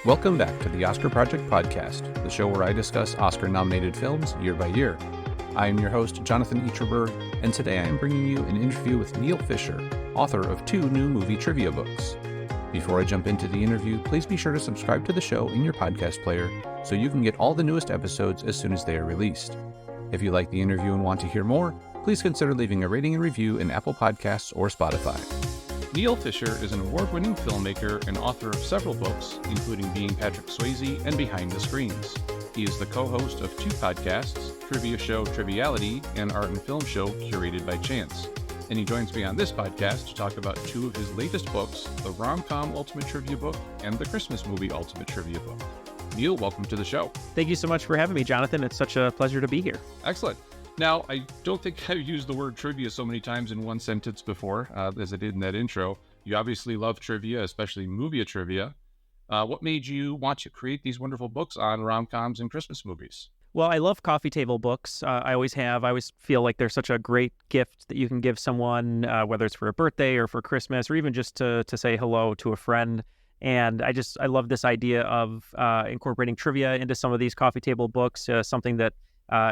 Welcome back to the Oscar Project Podcast, the show where I discuss Oscar-nominated films year by year. I am your host, Jonathan Eacherberg, and today I am bringing you an interview with Neal Fischer, author of 2 new movie trivia books. Before I jump into the interview, please be sure to subscribe to the show in your podcast player so you can get all the newest episodes as soon as they are released. If you like the interview and want to hear more, please consider leaving a rating and review in Apple Podcasts or Spotify. Neal Fischer is an award-winning filmmaker and author of several books, including Being Patrick Swayze and Behind the Screens. He is the co-host of 2 podcasts, trivia show Triviality and art and film show Curated by Chance. And he joins me on this podcast to talk about 2 of his latest books, the Rom-Com Ultimate Trivia Book and the Christmas Movie Ultimate Trivia Book. Neal, welcome to the show. Thank you so much for having me, Jonathan. It's such a pleasure to be here. Excellent. Now, I don't think I've used the word trivia so many times in one sentence before, as I did in that intro. You obviously love trivia, especially movie trivia. What made you want to create these wonderful books on rom-coms and Christmas movies? Well, I love coffee table books. I always have. I always feel like they're such a great gift that you can give someone, whether it's for a birthday or for Christmas, or even just to say hello to a friend. And I love this idea of incorporating trivia into some of these coffee table books, something that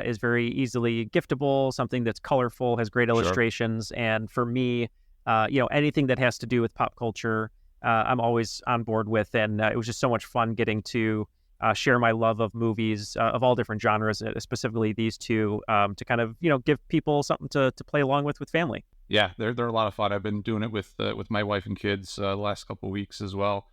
is very easily giftable, something that's colorful, has great illustrations. Sure. And for me, anything that has to do with pop culture, I'm always on board with. And it was just so much fun getting to share my love of movies of all different genres, specifically these 2, to kind of, give people something to play along with family. Yeah, they're a lot of fun. I've been doing it with my wife and kids the last couple of weeks as well.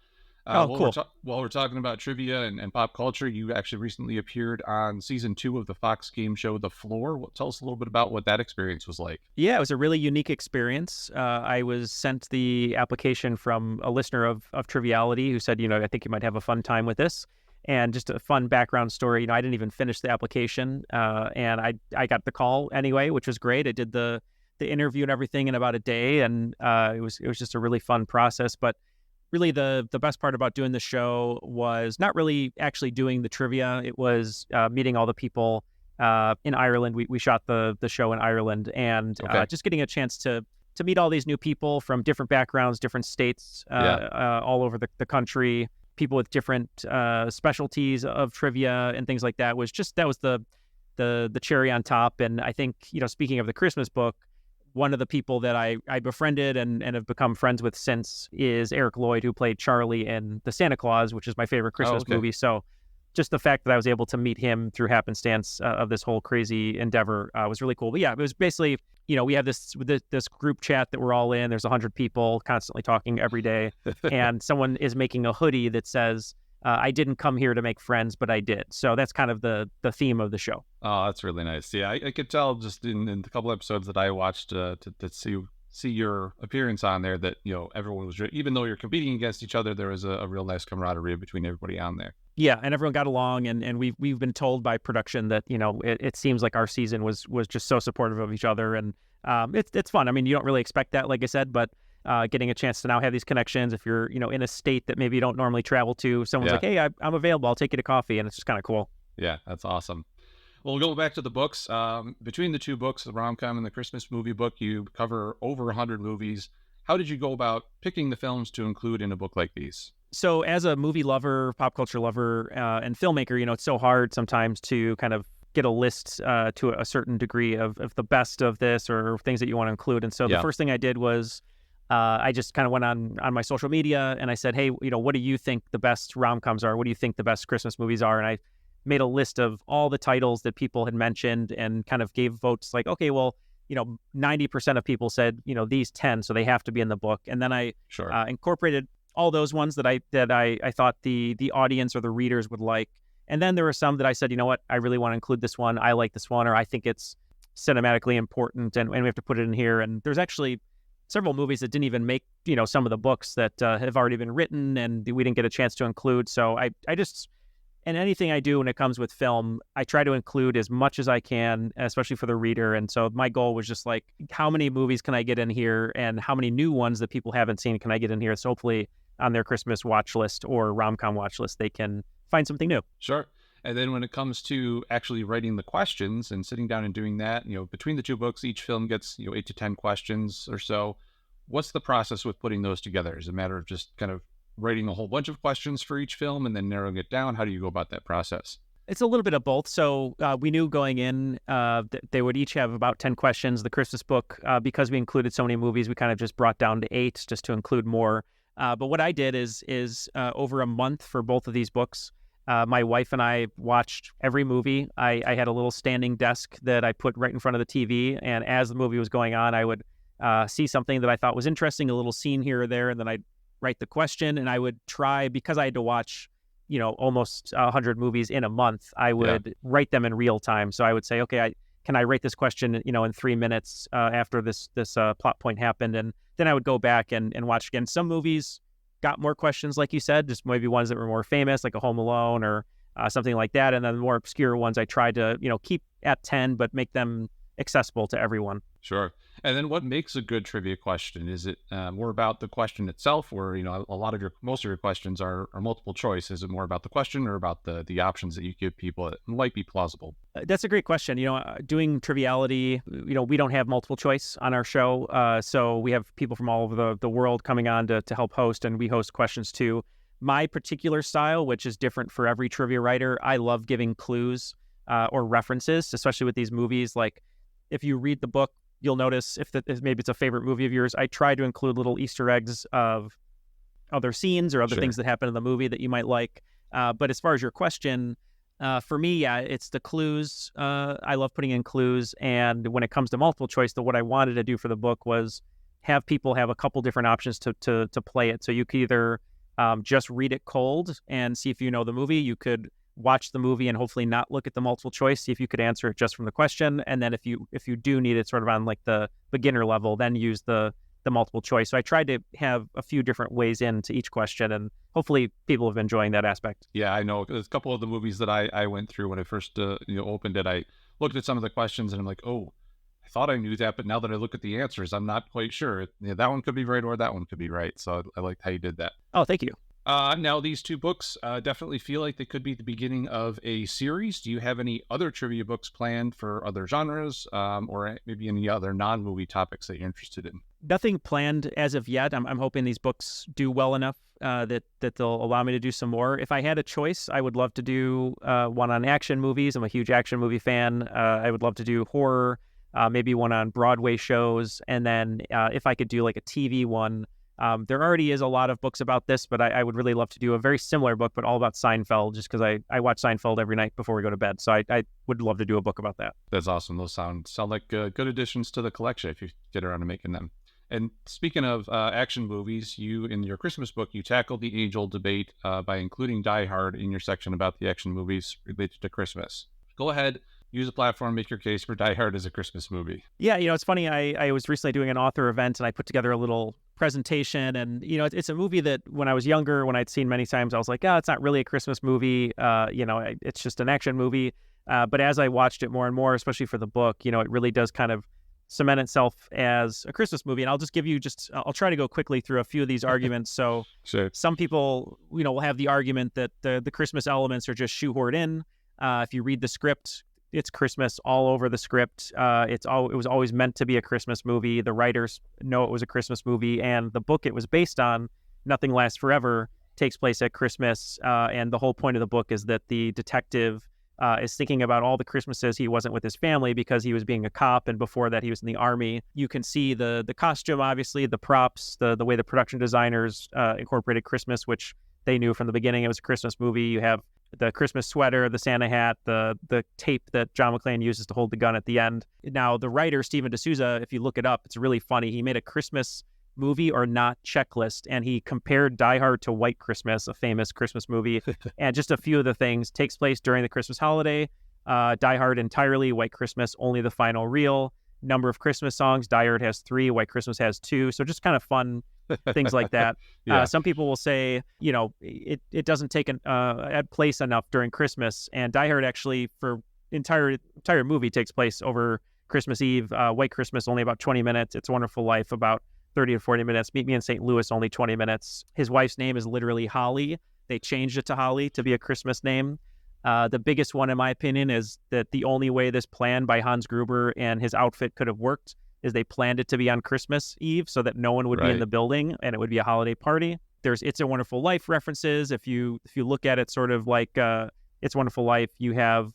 Cool. While we're talking about trivia and pop culture, you actually recently appeared on season 2 of the Fox game show, The Floor. Tell us a little bit about what that experience was like. Yeah, it was a really unique experience. I was sent the application from a listener of Triviality who said, I think you might have a fun time with this. And just a fun background story. I didn't even finish the application, and I got the call anyway, which was great. I did the interview and everything in about a day, and it was just a really fun process. But really, the best part about doing the show was not really actually doing the trivia. It was meeting all the people in Ireland. We shot the show in Ireland, and just getting a chance to meet all these new people from different backgrounds, different states, all over the country. People with different specialties of trivia and things like that. Was the cherry on top. And I think, speaking of the Christmas book, one of the people that I befriended and have become friends with since is Eric Lloyd, who played Charlie in The Santa Claus, which is my favorite Christmas movie. So just the fact that I was able to meet him through happenstance of this whole crazy endeavor was really cool. But yeah, it was basically, we have this group chat that we're all in. There's 100 people constantly talking every day. And someone is making a hoodie that says, I didn't come here to make friends, but I did. So that's kind of the theme of the show. Oh, that's really nice. Yeah, I could tell just in the couple episodes that I watched to see your appearance on there that, everyone was, even though you're competing against each other, there was a real nice camaraderie between everybody on there. Yeah, and everyone got along, and we've been told by production that, it seems like our season was just so supportive of each other, and it's fun. I mean, you don't really expect that, like I said, but getting a chance to now have these connections, if you're, in a state that maybe you don't normally travel to, someone's like, hey, I'm available, I'll take you to coffee, and it's just kind of cool. Yeah, that's awesome. Well, we'll go back to the books. Between the 2 books, the rom-com and the Christmas movie book, you cover over 100 movies. How did you go about picking the films to include in a book like these? So as a movie lover, pop culture lover, and filmmaker, it's so hard sometimes to kind of get a list to a certain degree of the best of this or things that you want to include. And so the first thing I did was I just kind of went on my social media and I said, hey, what do you think the best rom-coms are? What do you think the best Christmas movies are? And I made a list of all the titles that people had mentioned and kind of gave votes like, okay, well, 90% of people said, these 10, so they have to be in the book. And then I incorporated all those ones that I thought the audience or the readers would like. And then there were some that I said, I really want to include this one. I like this one, or I think it's cinematically important and we have to put it in here. And there's actually several movies that didn't even make, some of the books that have already been written and we didn't get a chance to include. So I just, and anything I do when it comes with film, I try to include as much as I can, especially for the reader. And so my goal was just like, how many movies can I get in here and how many new ones that people haven't seen can I get in here? So hopefully on their Christmas watch list or rom-com watch list, they can find something new. Sure. And then when it comes to actually writing the questions and sitting down and doing that, between the 2 books, each film gets, 8 to 10 questions or so. What's the process with putting those together? Is it a matter of just kind of writing a whole bunch of questions for each film and then narrowing it down? How do you go about that process? It's a little bit of both. So we knew going in they would each have about 10 questions. The Christmas book, because we included so many movies, we kind of just brought down to 8 just to include more. But what I did is over a month for both of these books, my wife and I watched every movie. I had a little standing desk that I put right in front of the TV. And as the movie was going on, I would see something that I thought was interesting, a little scene here or there, and then I'd write the question. And I would try, because I had to watch almost 100 movies in a month, I would write them in real time. So I would say, okay, can I write this question, in 3 minutes after this plot point happened? And then I would go back and watch again. Some movies got more questions, like you said, just maybe ones that were more famous, like a Home Alone or something like that. And then the more obscure ones, I tried to, keep at 10, but make them accessible to everyone. Sure. And then what makes a good trivia question? Is it more about the question itself, or, most of your questions are multiple choice? Is it more about the question or about the options that you give people that might be plausible? That's a great question. Doing Triviality, we don't have multiple choice on our show. So we have people from all over the world coming on to help host, and we host questions too. My particular style, which is different for every trivia writer, I love giving clues or references, especially with these movies. Like if you read the book, you'll notice if maybe it's a favorite movie of yours, I try to include little Easter eggs of other scenes or other things that happen in the movie that you might like. But as far as your question, for me, it's the clues. I love putting in clues. And when it comes to multiple choice, what I wanted to do for the book was have people have a couple different options to play it. So you could either just read it cold and see if you know the movie. You could watch the movie and hopefully not look at the multiple choice, see if you could answer it just from the question. And then if you do need it sort of on like the beginner level, then use the multiple choice. So I tried to have a few different ways into each question, and hopefully people have been enjoying that aspect. Yeah, I know. There's a couple of the movies that I went through when I first opened it. I looked at some of the questions and I'm like, oh, I thought I knew that, but now that I look at the answers, I'm not quite sure. That one could be right or that one could be right. So I liked how you did that. Oh, thank you. Now, these two books definitely feel like they could be the beginning of a series. Do you have any other trivia books planned for other genres or maybe any other non-movie topics that you're interested in? Nothing planned as of yet. I'm hoping these books do well enough that they'll allow me to do some more. If I had a choice, I would love to do one on action movies. I'm a huge action movie fan. I would love to do horror, maybe one on Broadway shows. And then if I could do like a TV one, there already is a lot of books about this, but I would really love to do a very similar book, but all about Seinfeld, just because I watch Seinfeld every night before we go to bed. So I would love to do a book about that. That's awesome. Those sound like good additions to the collection if you get around to making them. And speaking of action movies, you, in your Christmas book, you tackled the age-old debate by including Die Hard in your section about the action movies related to Christmas. Go ahead. Use the platform, make your case for Die Hard as a Christmas movie. Yeah, it's funny. I was recently doing an author event, and I put together a little presentation. And, it's a movie that when I was younger, when I'd seen many times, I was like, it's not really a Christmas movie. It's just an action movie. But as I watched it more and more, especially for the book, it really does kind of cement itself as a Christmas movie. And I'll just give you I'll try to go quickly through a few of these arguments. So sure. Some people, will have the argument that the Christmas elements are just shoehorned in. If you read the script, it's Christmas all over the script. It was always meant to be a Christmas movie. The writers know it was a Christmas movie, and the book it was based on, Nothing Lasts Forever, takes place at Christmas. And the whole point of the book is that the detective is thinking about all the Christmases he wasn't with his family because he was being a cop, and before that he was in the army. You can see the costume, obviously, the props, the way the production designers incorporated Christmas, which they knew from the beginning it was a Christmas movie. You have the Christmas sweater, the Santa hat, the tape that John McClane uses to hold the gun at the end. Now, the writer, Stephen D'Souza, if you look it up, it's really funny. He made a Christmas movie or not checklist, and he compared Die Hard to White Christmas, a famous Christmas movie. And just a few of the things takes place during the Christmas holiday. Die Hard entirely, White Christmas only the final reel. Number of Christmas songs, Die Hard has 3, White Christmas has 2. So just kind of fun things like that. Yeah. Some people will say, it doesn't take at place enough during Christmas. And Die Hard actually, for entire movie, takes place over Christmas Eve. White Christmas only about 20 minutes. It's a Wonderful Life about 30 to 40 minutes. Meet Me in St. Louis only 20 minutes. His wife's name is literally Holly. They changed it to Holly to be a Christmas name. The biggest one, in my opinion, is that the only way this plan by Hans Gruber and his outfit could have worked is they planned it to be on Christmas Eve so that no one would be in the building and it would be a holiday party. There's It's a Wonderful Life references. If you look at it sort of like It's a Wonderful Life, you have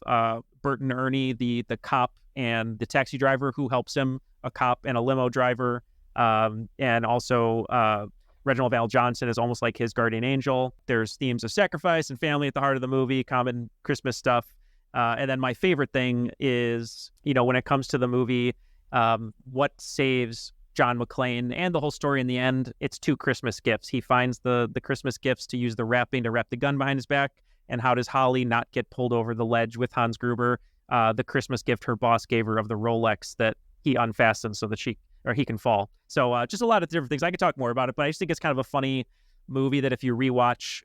Bert and Ernie, the cop and the taxi driver who helps him, a cop and a limo driver, and also Reginald Val Johnson is almost like his guardian angel. There's themes of sacrifice and family at the heart of the movie, common Christmas stuff. And then my favorite thing is, when it comes to the movie, what saves John McClane and the whole story in the end, it's 2 Christmas gifts. He finds the Christmas gifts to use the wrapping to wrap the gun behind his back. And how does Holly not get pulled over the ledge with Hans Gruber? The Christmas gift her boss gave her of the Rolex that he unfastens so that he can fall. So just a lot of different things. I could talk more about it, but I just think it's kind of a funny movie that if you rewatch,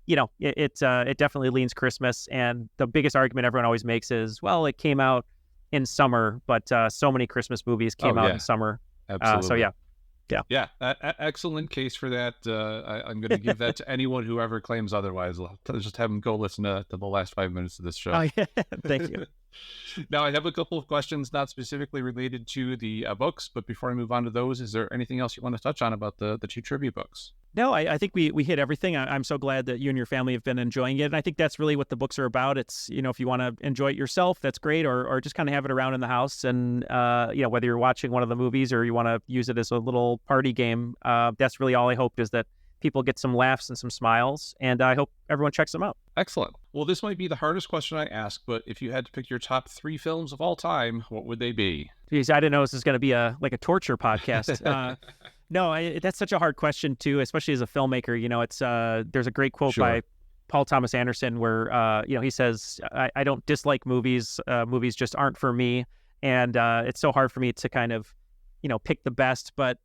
it definitely leans Christmas. And the biggest argument everyone always makes is, well, it came out in summer, but so many Christmas movies came out in summer. Absolutely. Yeah. Excellent case for that. I'm going to give that to anyone who ever claims otherwise. I'll just have them go listen to the last 5 minutes of this show. Oh, yeah. Thank you. Now, I have a couple of questions not specifically related to the books, but before I move on to those, is there anything else you want to touch on about the 2 trivia books? No, I think we hit everything. I'm so glad that you and your family have been enjoying it. And I think that's really what the books are about. It's, if you want to enjoy it yourself, that's great, or just kind of have it around in the house. And, whether you're watching one of the movies or you want to use it as a little party game, that's really all I hoped, is that people get some laughs and some smiles. And I hope everyone checks them out. Excellent. Well, this might be the hardest question I ask, but if you had to pick your top 3 films of all time, what would they be? Geez, I didn't know this was going to be a torture podcast. No, that's such a hard question too, especially as a filmmaker. It's there's a great quote by Paul Thomas Anderson where he says, I don't dislike movies. Movies just aren't for me, and it's so hard for me to kind of pick the best. But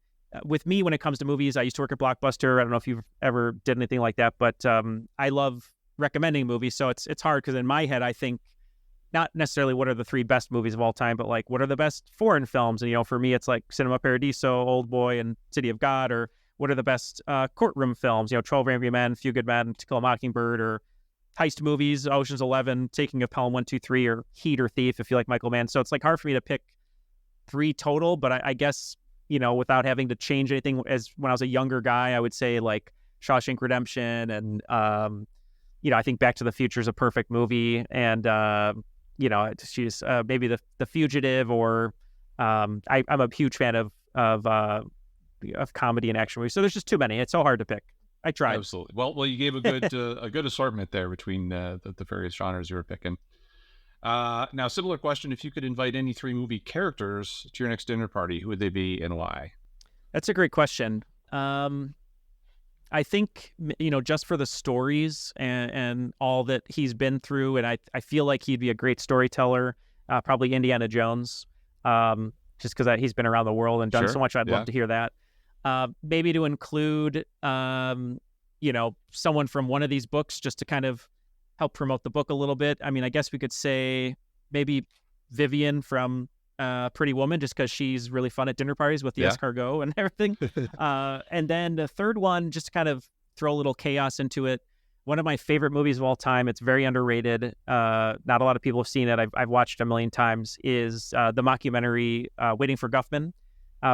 with me, when it comes to movies, I used to work at Blockbuster. I don't know if you've ever did anything like that, but I love recommending movies. So it's hard because in my head, I think not necessarily what are the 3 best movies of all time, but like what are the best foreign films? And, for me, it's like Cinema Paradiso, Old Boy, and City of God, or what are the best courtroom films? 12 Angry Men, Few Good Men, To Kill a Mockingbird, or heist movies, Ocean's 11, Taking of Pelham 1, 2, 3, or Heat or Thief, if you like Michael Mann. So it's like hard for me to pick 3 total, but I guess, without having to change anything, as when I was a younger guy, I would say like Shawshank Redemption, and, I think Back to the Future is a perfect movie, and, she's maybe the Fugitive, or I'm a huge fan of comedy and action movies. So there's just too many. It's so hard to pick. I tried. Absolutely. Well, you gave a good a good assortment there between the various genres you were picking. Now, similar question: if you could invite any 3 movie characters to your next dinner party, who would they be and why? That's a great question. I think, just for the stories and all that he's been through, and I feel like he'd be a great storyteller, probably Indiana Jones, just because he's been around the world and done so much. I'd love to hear that. Maybe to include, someone from one of these books, just to kind of help promote the book a little bit. I mean, I guess we could say maybe Vivian from Pretty Woman, just because she's really fun at dinner parties with the escargot and everything. And then the third one, just to kind of throw a little chaos into it, one of my favorite movies of all time, it's very underrated, not a lot of people have seen it, I've watched it a million times, is the mockumentary Waiting for Guffman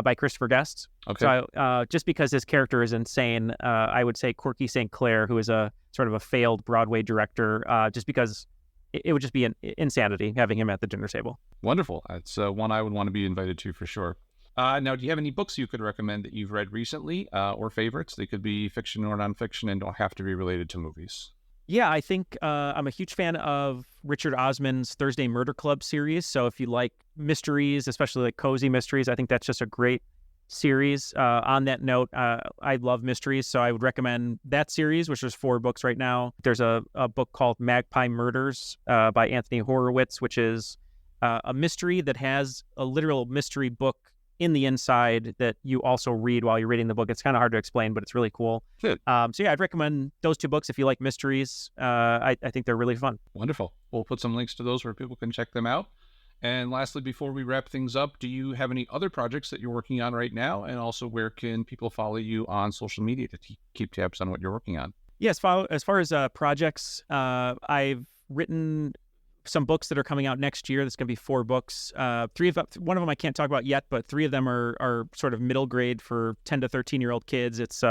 by Christopher Guest. Okay. So just because his character is insane, I would say Corky St. Clair, who is a sort of a failed Broadway director, just because it would just be an insanity having him at the dinner table. Wonderful. That's one I would want to be invited to for sure. Now, do you have any books you could recommend that you've read recently, or favorites? They could be fiction or nonfiction and don't have to be related to movies. Yeah, I think I'm a huge fan of Richard Osman's Thursday Murder Club series. So if you like mysteries, especially like cozy mysteries, I think that's just a great series. On that note, I love mysteries, so I would recommend that series, which is 4 books right now. There's a book called Magpie Murders by Anthony Horowitz, which is a mystery that has a literal mystery book in the inside that you also read while you're reading the book. It's kind of hard to explain, but it's really cool. So yeah, I'd recommend those 2 books if you like mysteries. I think they're really fun. Wonderful. We'll put some links to those where people can check them out. And lastly, before we wrap things up, do you have any other projects that you're working on right now? And also, where can people follow you on social media to keep tabs on what you're working on? Yes, as far as projects, I've written some books that are coming out next year. There's going to be 4 books. One of them I can't talk about yet, but 3 of them are sort of middle grade for 10 to 13-year-old kids. It's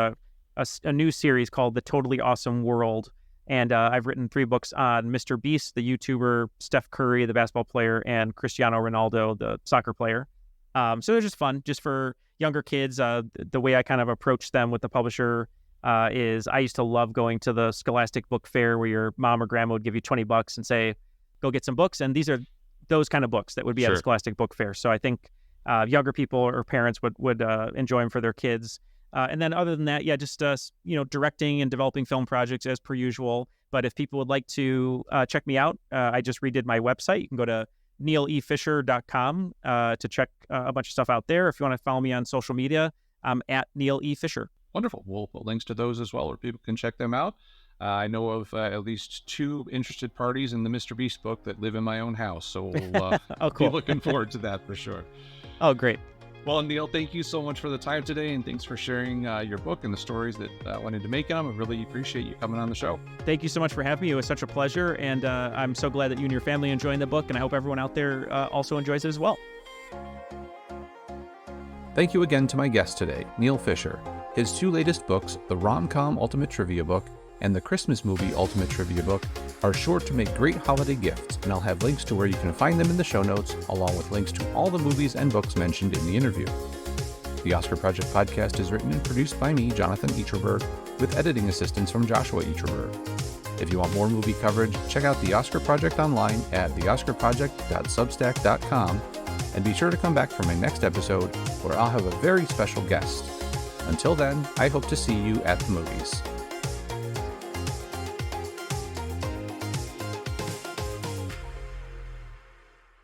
a new series called The Totally Awesome World. And I've written 3 books on Mr. Beast, the YouTuber, Steph Curry, the basketball player, and Cristiano Ronaldo, the soccer player. So they're just fun, just for younger kids. The way I kind of approach them with the publisher is I used to love going to the Scholastic Book Fair where your mom or grandma would give you $20 and say, go get some books. And these are those kind of books that would be at a Scholastic Book Fair. So I think younger people or parents would enjoy them for their kids. And then other than that, just directing and developing film projects as per usual. But if people would like to check me out, I just redid my website. You can go to nealefischer.com to check a bunch of stuff out there. If you want to follow me on social media, I'm at Neal E. Fischer. Wonderful. We'll put links to those as well, where people can check them out. I know of at least 2 interested parties in the Mr. Beast book that live in my own house, so we'll cool. be looking forward to that for sure. Oh, great. Well, Neal, thank you so much for the time today, and thanks for sharing your book and the stories that went into making them. I really appreciate you coming on the show. Thank you so much for having me. It was such a pleasure, and I'm so glad that you and your family are enjoying the book, and I hope everyone out there also enjoys it as well. Thank you again to my guest today, Neal Fischer. His 2 latest books, the Rom-Com Ultimate Trivia Book and the Christmas Movie Ultimate Trivia Book, are sure to make great holiday gifts, and I'll have links to where you can find them in the show notes, along with links to all the movies and books mentioned in the interview. The Oscar Project podcast is written and produced by me, Jonathan Eacherberg, with editing assistance from Joshua Eacherberg. If you want more movie coverage, check out the Oscar Project online at theoscarproject.substack.com, and be sure to come back for my next episode, where I'll have a very special guest. Until then, I hope to see you at the movies.